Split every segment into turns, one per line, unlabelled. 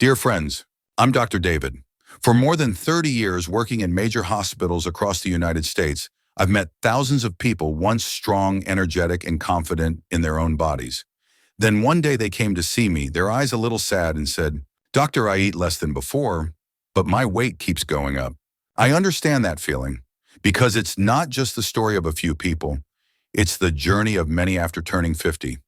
Dear friends, I'm Dr. David. For more than 30 years working in major hospitals across the United States, I've met thousands of people once strong, energetic, and confident in their own bodies. Then one day they came to see me, their eyes a little sad, and said, "Doctor, I eat less than before, but my weight keeps going up." I understand that feeling because it's not just the story of a few people, it's the journey of many after turning 50.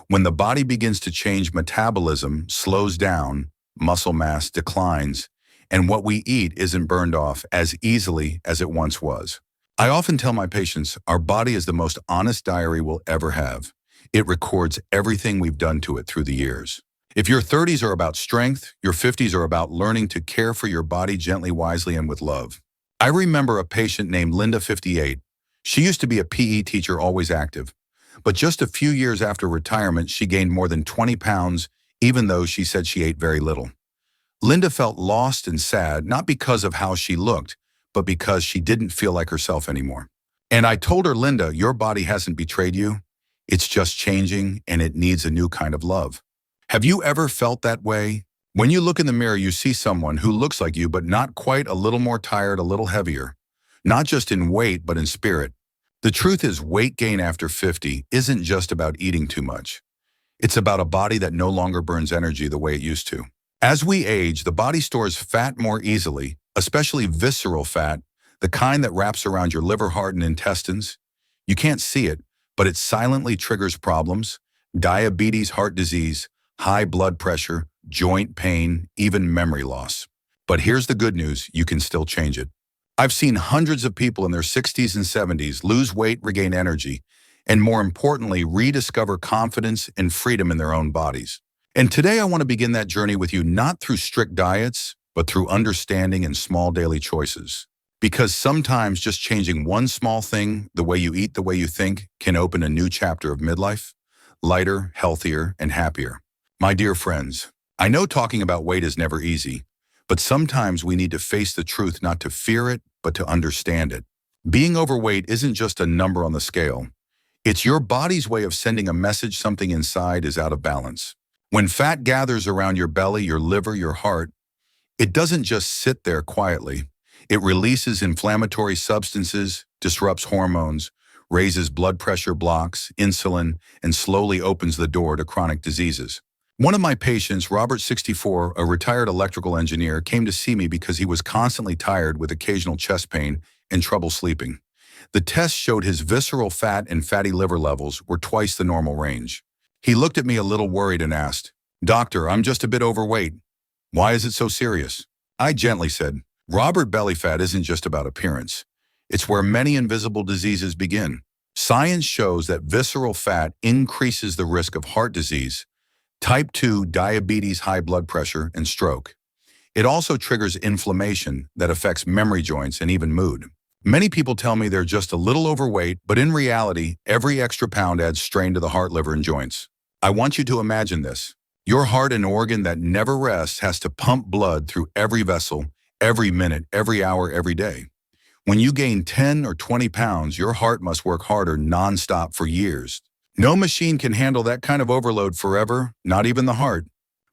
When the body begins to change, metabolism slows down, muscle mass declines, and what we eat isn't burned off as easily as it once was. I often tell my patients, our body is the most honest diary we'll ever have. It records everything we've done to it through the years. If your 30s are about strength, your 50s are about learning to care for your body gently, wisely, and with love. I remember a patient named Linda, 58. She used to be a PE teacher, always active. But just a few years after retirement, she gained more than 20 pounds, even though she said she ate very little. Linda felt lost and sad, not because of how she looked, but because she didn't feel like herself anymore. And I told her, "Linda, your body hasn't betrayed you. It's just changing, and it needs a new kind of love." Have you ever felt that way? When you look in the mirror, you see someone who looks like you, but not quite, a little more tired, a little heavier. Not just in weight, but in spirit. The truth is, weight gain after 50 isn't just about eating too much. It's about a body that no longer burns energy the way it used to. As we age, the body stores fat more easily, especially visceral fat, the kind that wraps around your liver, heart, and intestines. You can't see it, but it silently triggers problems: diabetes, heart disease, high blood pressure, joint pain, even memory loss. But here's the good news: you can still change it. I've seen hundreds of people in their 60s and 70s lose weight, regain energy, and more importantly, rediscover confidence and freedom in their own bodies. And today I want to begin that journey with you, not through strict diets, but through understanding and small daily choices. Because sometimes just changing one small thing, the way you eat, the way you think, can open a new chapter of midlife, lighter, healthier, and happier. My dear friends, I know talking about weight is never easy, but sometimes we need to face the truth, not to fear it, but to understand it. Being overweight isn't just a number on the scale. It's your body's way of sending a message something inside is out of balance. When fat gathers around your belly, your liver, your heart, it doesn't just sit there quietly. It releases inflammatory substances, disrupts hormones, raises blood pressure, blocks insulin, and slowly opens the door to chronic diseases. One of my patients, Robert, 64, a retired electrical engineer, came to see me because he was constantly tired with occasional chest pain and trouble sleeping. The test showed his visceral fat and fatty liver levels were twice the normal range. He looked at me a little worried and asked, "Doctor, I'm just a bit overweight. Why is it so serious?" I gently said, "Robert, belly fat isn't just about appearance. It's where many invisible diseases begin. Science shows that visceral fat increases the risk of heart disease, type 2 diabetes, high blood pressure, and stroke. It also triggers inflammation that affects memory, joints, and even mood. Many people tell me they're just a little overweight, but in reality, every extra pound adds strain to the heart, liver, and joints. I want you to imagine this. Your heart, an organ that never rests, has to pump blood through every vessel, every minute, every hour, every day. When you gain 10 or 20 pounds, your heart must work harder nonstop for years. No machine can handle that kind of overload forever, not even the heart.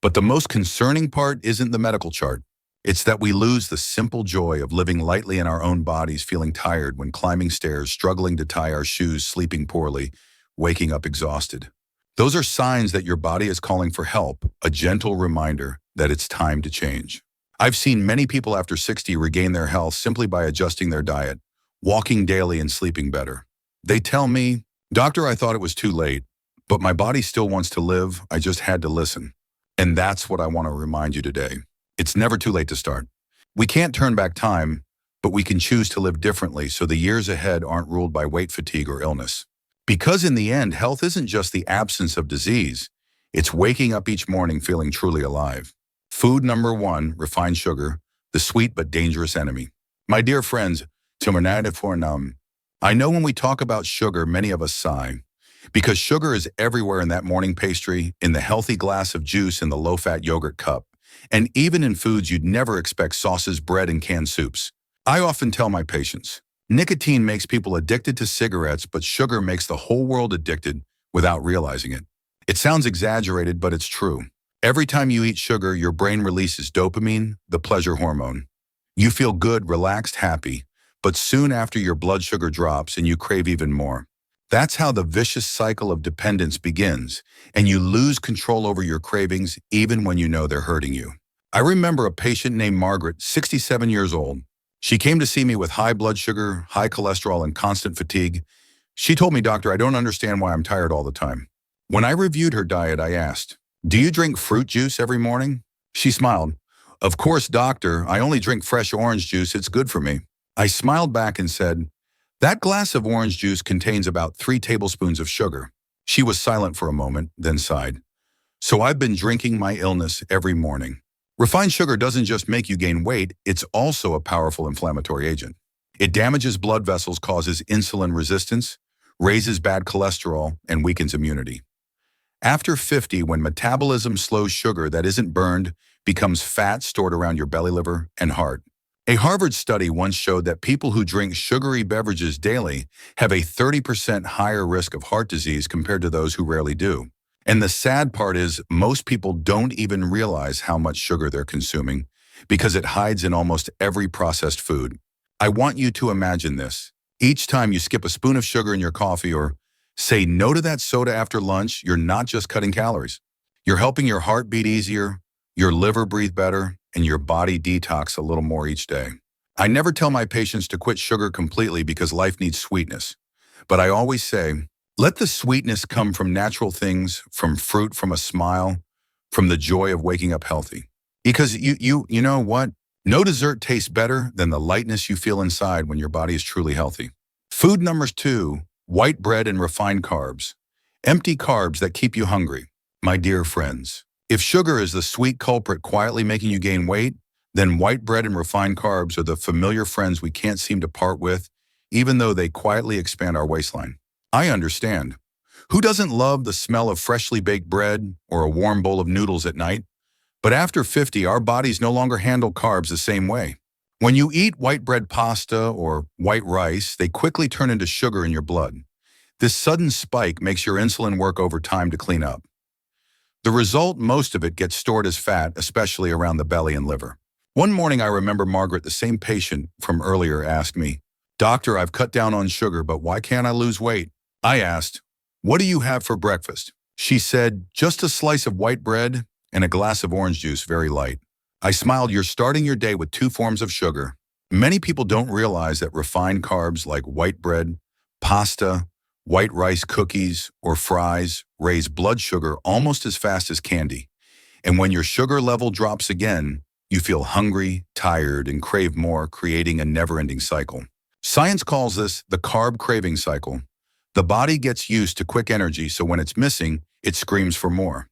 But the most concerning part isn't the medical chart. It's that we lose the simple joy of living lightly in our own bodies, feeling tired when climbing stairs, struggling to tie our shoes, sleeping poorly, waking up exhausted. Those are signs that your body is calling for help, a gentle reminder that it's time to change. I've seen many people after 60 regain their health simply by adjusting their diet, walking daily, and sleeping better. They tell me, "Doctor, I thought it was too late, but my body still wants to live. I just had to listen." And that's what I want to remind you today. It's never too late to start. We can't turn back time, but we can choose to live differently so the years ahead aren't ruled by weight fatigue or illness. Because in the end, health isn't just the absence of disease. It's waking up each morning feeling truly alive. Food number one, refined sugar, the sweet but dangerous enemy. My dear friends, I know when we talk about sugar, many of us sigh. Because sugar is everywhere, in that morning pastry, in the healthy glass of juice, in the low-fat yogurt cup, and even in foods you'd never expect: sauces, bread, and canned soups. I often tell my patients, nicotine makes people addicted to cigarettes, but sugar makes the whole world addicted without realizing it. It sounds exaggerated, but it's true. Every time you eat sugar, your brain releases dopamine, the pleasure hormone. You feel good, relaxed, happy, but soon after your blood sugar drops and you crave even more. That's how the vicious cycle of dependence begins, and you lose control over your cravings even when you know they're hurting you. I remember a patient named Margaret, 67 years old. She came to see me with high blood sugar, high cholesterol, and constant fatigue. She told me, "Doctor, I don't understand why I'm tired all the time." When I reviewed her diet, I asked, "Do you drink fruit juice every morning?" She smiled. "Of course, doctor, I only drink fresh orange juice. It's good for me." I smiled back and said, "That glass of orange juice contains about 3 tablespoons of sugar." She was silent for a moment, then sighed. "So I've been drinking my illness every morning." Refined sugar doesn't just make you gain weight, it's also a powerful inflammatory agent. It damages blood vessels, causes insulin resistance, raises bad cholesterol, and weakens immunity. After 50, when metabolism slows, sugar that isn't burned becomes fat stored around your belly, liver, and heart. A Harvard study once showed that people who drink sugary beverages daily have a 30% higher risk of heart disease compared to those who rarely do. And the sad part is, most people don't even realize how much sugar they're consuming because it hides in almost every processed food. I want you to imagine this. Each time you skip a spoon of sugar in your coffee or say no to that soda after lunch, you're not just cutting calories. You're helping your heart beat easier, your liver breathe better, and your body detox a little more each day. I never tell my patients to quit sugar completely because life needs sweetness. But I always say, let the sweetness come from natural things, from fruit, from a smile, from the joy of waking up healthy. Because you know what? No dessert tastes better than the lightness you feel inside when your body is truly healthy. Food number 2, white bread and refined carbs. Empty carbs that keep you hungry. My dear friends, if sugar is the sweet culprit quietly making you gain weight, then white bread and refined carbs are the familiar friends we can't seem to part with, even though they quietly expand our waistline. I understand. Who doesn't love the smell of freshly baked bread or a warm bowl of noodles at night? But after 50, our bodies no longer handle carbs the same way. When you eat white bread pasta or white rice, they quickly turn into sugar in your blood. This sudden spike makes your insulin work overtime to clean up. The result, most of it gets stored as fat, especially around the belly and liver. One morning I remember Margaret, the same patient from earlier, asked me, "Doctor, I've cut down on sugar, but why can't I lose weight?" I asked, "What do you have for breakfast?" She said, "Just a slice of white bread and a glass of orange juice, very light." I smiled. You're starting your day with 2 forms of sugar. Many people don't realize that refined carbs like white bread, pasta, white rice, cookies, or fries raise blood sugar almost as fast as candy. And when your sugar level drops again, you feel hungry, tired, and crave more, creating a never-ending cycle. Science calls this the carb craving cycle. The body gets used to quick energy, so when it's missing, it screams for more.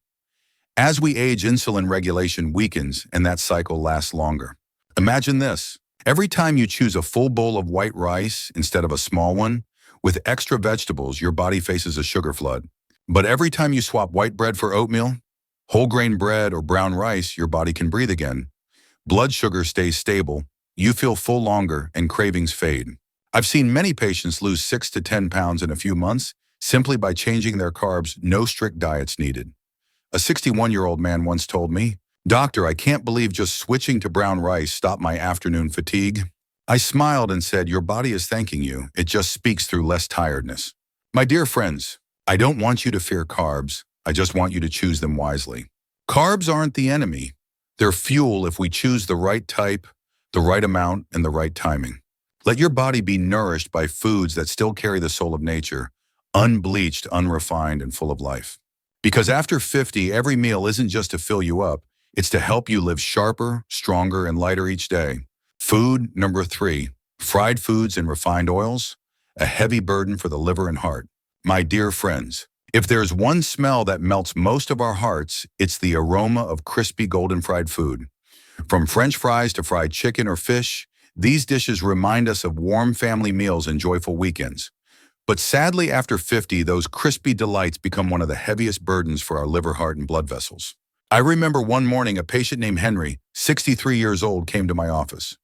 As we age, insulin regulation weakens, and that cycle lasts longer. Imagine this. Every time you choose a full bowl of white rice instead of a small one, with extra vegetables, your body faces a sugar flood. But every time you swap white bread for oatmeal, whole grain bread, or brown rice, your body can breathe again. Blood sugar stays stable, you feel full longer, and cravings fade. I've seen many patients lose 6 to 10 pounds in a few months simply by changing their carbs, no strict diets needed. A 61-year-old man once told me, "Doctor, I can't believe just switching to brown rice stopped my afternoon fatigue." I smiled and said, "Your body is thanking you. It just speaks through less tiredness." My dear friends, I don't want you to fear carbs. I just want you to choose them wisely. Carbs aren't the enemy. They're fuel if we choose the right type, the right amount, and the right timing. Let your body be nourished by foods that still carry the soul of nature, unbleached, unrefined, and full of life. Because after 50, every meal isn't just to fill you up, it's to help you live sharper, stronger, and lighter each day. Food number 3, fried foods and refined oils, a heavy burden for the liver and heart. My dear friends, if there's one smell that melts most of our hearts, it's the aroma of crispy golden fried food. From French fries to fried chicken or fish, these dishes remind us of warm family meals and joyful weekends. But sadly, after 50, those crispy delights become one of the heaviest burdens for our liver, heart, and blood vessels. I remember one morning a patient named Henry, 63 years old, came to my office.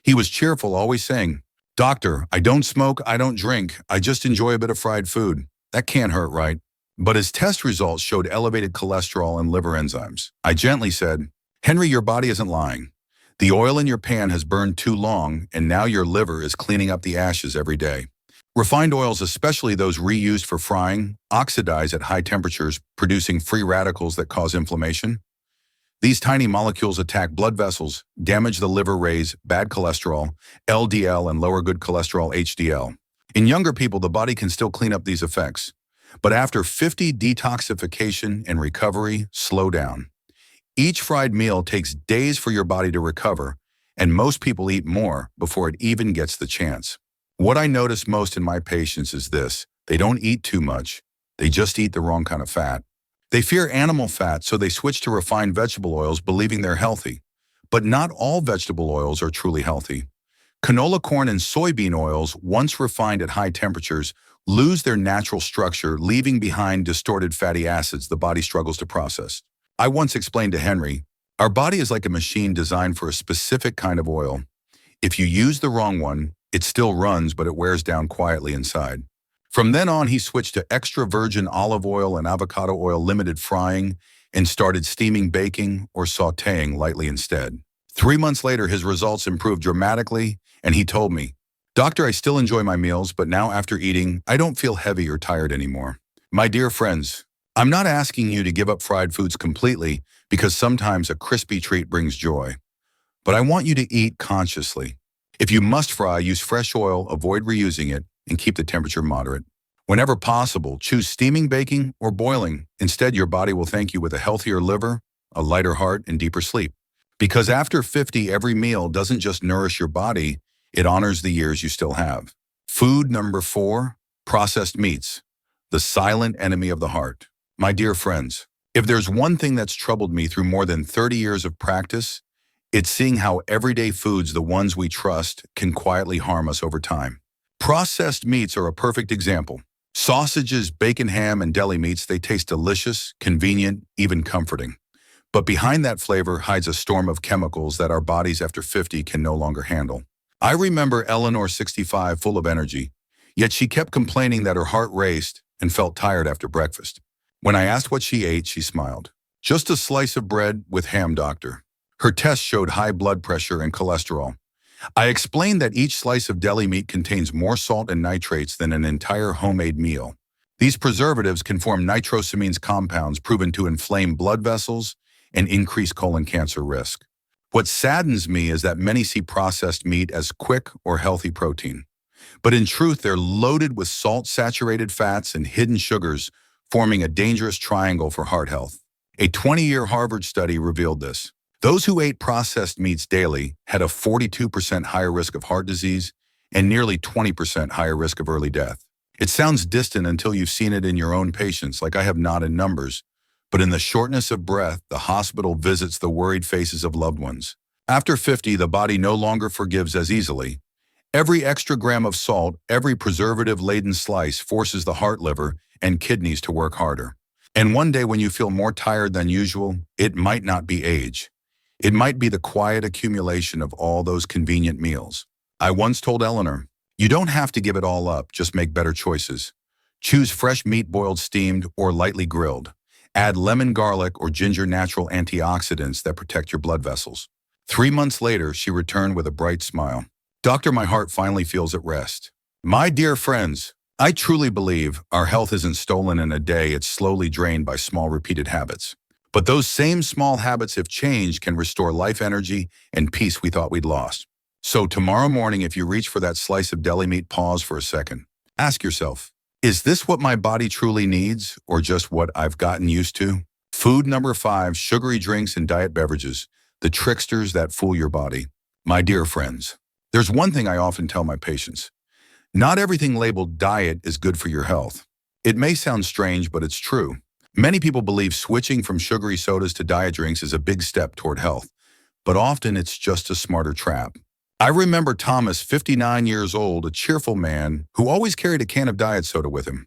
He was cheerful, always saying, "Doctor, I don't smoke, I don't drink, I just enjoy a bit of fried food. That can't hurt, right?" But his test results showed elevated cholesterol and liver enzymes. I gently said, "Henry, your body isn't lying. The oil in your pan has burned too long, and now your liver is cleaning up the ashes every day." Refined oils, especially those reused for frying, oxidize at high temperatures, producing free radicals that cause inflammation. These tiny molecules attack blood vessels, damage the liver, raise bad cholesterol, LDL, and lower good cholesterol, HDL. In younger people, the body can still clean up these effects. But after 50, detoxification and recovery slow down. Each fried meal takes days for your body to recover, and most people eat more before it even gets the chance. What I notice most in my patients is this: they don't eat too much, they just eat the wrong kind of fat. They fear animal fat, so they switch to refined vegetable oils, believing they're healthy. But not all vegetable oils are truly healthy. Canola corn and soybean oils, once refined at high temperatures, lose their natural structure, leaving behind distorted fatty acids the body struggles to process. I once explained to Henry, our body is like a machine designed for a specific kind of oil. If you use the wrong one, it still runs, but it wears down quietly inside. From then on, he switched to extra virgin olive oil and avocado oil, limited frying, and started steaming, baking, or sautéing lightly instead. 3 months later, his results improved dramatically, and he told me, "Doctor, I still enjoy my meals, but now after eating, I don't feel heavy or tired anymore." My dear friends, I'm not asking you to give up fried foods completely, because sometimes a crispy treat brings joy. But I want you to eat consciously. If you must fry, use fresh oil, avoid reusing it, and keep the temperature moderate. Whenever possible, choose steaming, baking, or boiling. Instead, your body will thank you with a healthier liver, a lighter heart, and deeper sleep. Because after 50, every meal doesn't just nourish your body, it honors the years you still have. Food number 4, processed meats, the silent enemy of the heart. My dear friends, if there's one thing that's troubled me through more than 30 years of practice, it's seeing how everyday foods, the ones we trust, can quietly harm us over time. Processed meats are a perfect example. Sausages, bacon, ham, and deli meats, they taste delicious, convenient, even comforting. But behind that flavor hides a storm of chemicals that our bodies after 50 can no longer handle. I remember Eleanor, 65, full of energy, yet she kept complaining that her heart raced and felt tired after breakfast. When I asked what she ate, she smiled. "Just a slice of bread with ham, doctor." Her tests showed high blood pressure and cholesterol. I explained that each slice of deli meat contains more salt and nitrates than an entire homemade meal. These preservatives can form nitrosamines compounds proven to inflame blood vessels and increase colon cancer risk. What saddens me is that many see processed meat as quick or healthy protein. But in truth, they're loaded with salt-saturated fats and hidden sugars, forming a dangerous triangle for heart health. A 20-year Harvard study revealed this. Those who ate processed meats daily had a 42% higher risk of heart disease and nearly 20% higher risk of early death. It sounds distant until you've seen it in your own patients, like I have not in numbers. But in the shortness of breath, the hospital visits the worried faces of loved ones. After 50, the body no longer forgives as easily. Every extra gram of salt, every preservative-laden slice forces the heart, liver, and kidneys to work harder. And one day when you feel more tired than usual, it might not be age. It might be the quiet accumulation of all those convenient meals. I once told Eleanor, "You don't have to give it all up, just make better choices. Choose fresh meat, boiled, steamed, or lightly grilled. Add lemon, garlic, or ginger, natural antioxidants that protect your blood vessels." 3 months later, she returned with a bright smile. "Doctor, my heart finally feels at rest." My dear friends, I truly believe our health isn't stolen in a day, it's slowly drained by small repeated habits. But those same small habits, if changed, can restore life, energy, and peace we thought we'd lost. So tomorrow morning, if you reach for that slice of deli meat, pause for a second. Ask yourself, is this what my body truly needs, or just what I've gotten used to? Food number 5, sugary drinks and diet beverages, the tricksters that fool your body. My dear friends, there's one thing I often tell my patients. Not everything labeled diet is good for your health. It may sound strange, but it's true. Many people believe switching from sugary sodas to diet drinks is a big step toward health, but often it's just a smarter trap. I remember Thomas, 59 years old, a cheerful man who always carried a can of diet soda with him.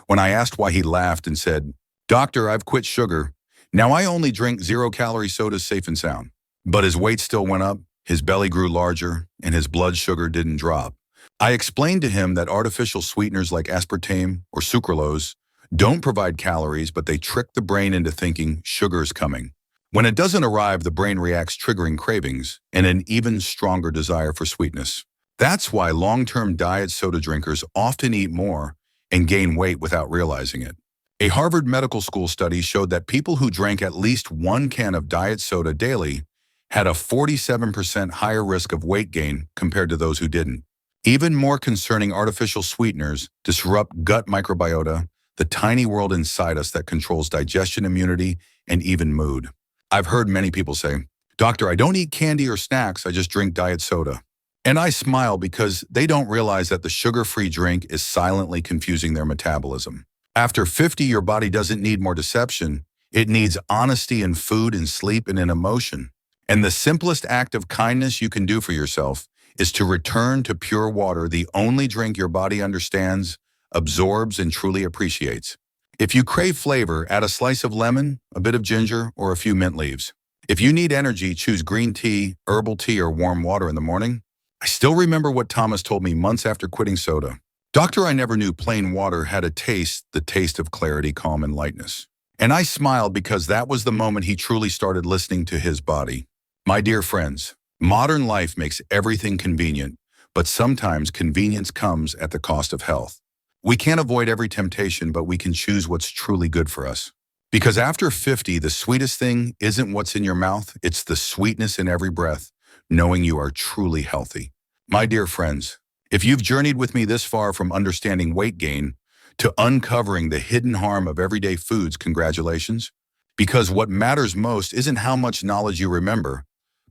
When I asked why, he laughed and said, "Doctor, I've quit sugar. Now I only drink 0-calorie sodas, safe and sound." But his weight still went up, his belly grew larger, and his blood sugar didn't drop. I explained to him that artificial sweeteners like aspartame or sucralose don't provide calories, but they trick the brain into thinking sugar's coming. When it doesn't arrive, the brain reacts, triggering cravings and an even stronger desire for sweetness. That's why long-term diet soda drinkers often eat more and gain weight without realizing it. A Harvard Medical School study showed that people who drank at least one can of diet soda daily had a 47% higher risk of weight gain compared to those who didn't. Even more concerning, artificial sweeteners disrupt gut microbiota, the tiny world inside us that controls digestion, immunity, and even mood. I've heard many people say, "Doctor, I don't eat candy or snacks, I just drink diet soda." And I smile because they don't realize that the sugar-free drink is silently confusing their metabolism. After 50, your body doesn't need more deception. It needs honesty in food and sleep and in emotion. And the simplest act of kindness you can do for yourself is to return to pure water, the only drink your body understands, absorbs, and truly appreciates. If you crave flavor, add a slice of lemon, a bit of ginger, or a few mint leaves. If you need energy, choose green tea, herbal tea, or warm water in the morning. I still remember what Thomas told me months after quitting soda. "Doctor, I never knew plain water had a taste, the taste of clarity, calm, and lightness." And I smiled because that was the moment he truly started listening to his body. My dear friends, modern life makes everything convenient, but sometimes convenience comes at the cost of health. We can't avoid every temptation, but we can choose what's truly good for us. Because after 50, the sweetest thing isn't what's in your mouth, it's the sweetness in every breath, knowing you are truly healthy. My dear friends, if you've journeyed with me this far from understanding weight gain to uncovering the hidden harm of everyday foods, congratulations. Because what matters most isn't how much knowledge you remember,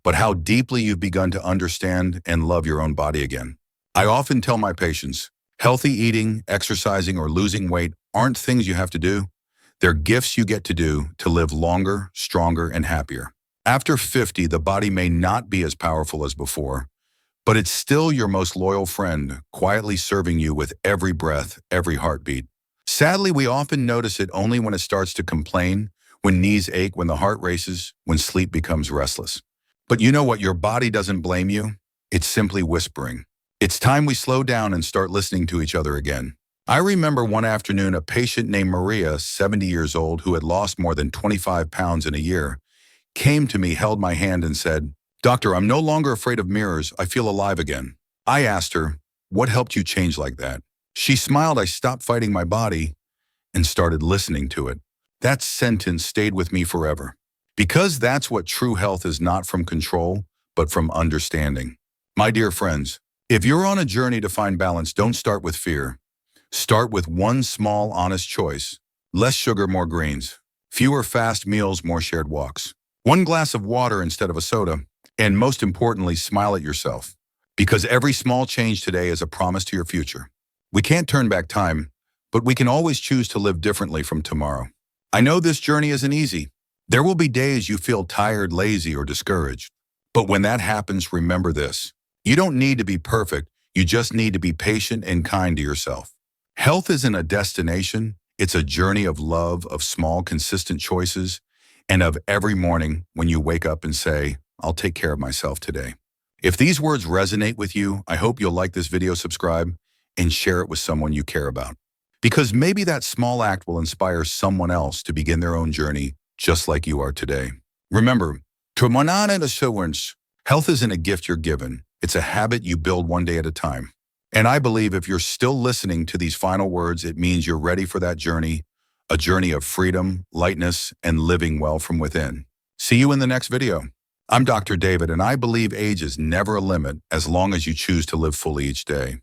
but how deeply you've begun to understand and love your own body again. I often tell my patients, healthy eating, exercising, or losing weight aren't things you have to do. They're gifts you get to do to live longer, stronger, and happier. After 50, the body may not be as powerful as before, but it's still your most loyal friend, quietly serving you with every breath, every heartbeat. Sadly, we often notice it only when it starts to complain, when knees ache, when the heart races, when sleep becomes restless. But you know what? Your body doesn't blame you. It's simply whispering. It's time we slow down and start listening to each other again. I remember one afternoon, a patient named Maria, 70 years old, who had lost more than 25 pounds in a year, came to me, held my hand, and said, "Doctor, I'm no longer afraid of mirrors. I feel alive again." I asked her, "What helped you change like that?" She smiled. "I stopped fighting my body and started listening to it." That sentence stayed with me forever. Because that's what true health is, not from control, but from understanding. My dear friends, if you're on a journey to find balance, don't start with fear. Start with one small, honest choice. Less sugar, more greens. Fewer fast meals, more shared walks. One glass of water instead of a soda. And most importantly, smile at yourself. Because every small change today is a promise to your future. We can't turn back time, but we can always choose to live differently from tomorrow. I know this journey isn't easy. There will be days you feel tired, lazy, or discouraged. But when that happens, remember this. You don't need to be perfect. You just need to be patient and kind to yourself. Health isn't a destination. It's a journey of love, of small, consistent choices, and of every morning when you wake up and say, "I'll take care of myself today." If these words resonate with you, I hope you'll like this video, subscribe, and share it with someone you care about. Because maybe that small act will inspire someone else to begin their own journey just like you are today. Remember, health isn't a gift you're given. It's a habit you build one day at a time. And I believe if you're still listening to these final words, it means you're ready for that journey, a journey of freedom, lightness, and living well from within. See you in the next video. I'm Dr. David, and I believe age is never a limit as long as you choose to live fully each day.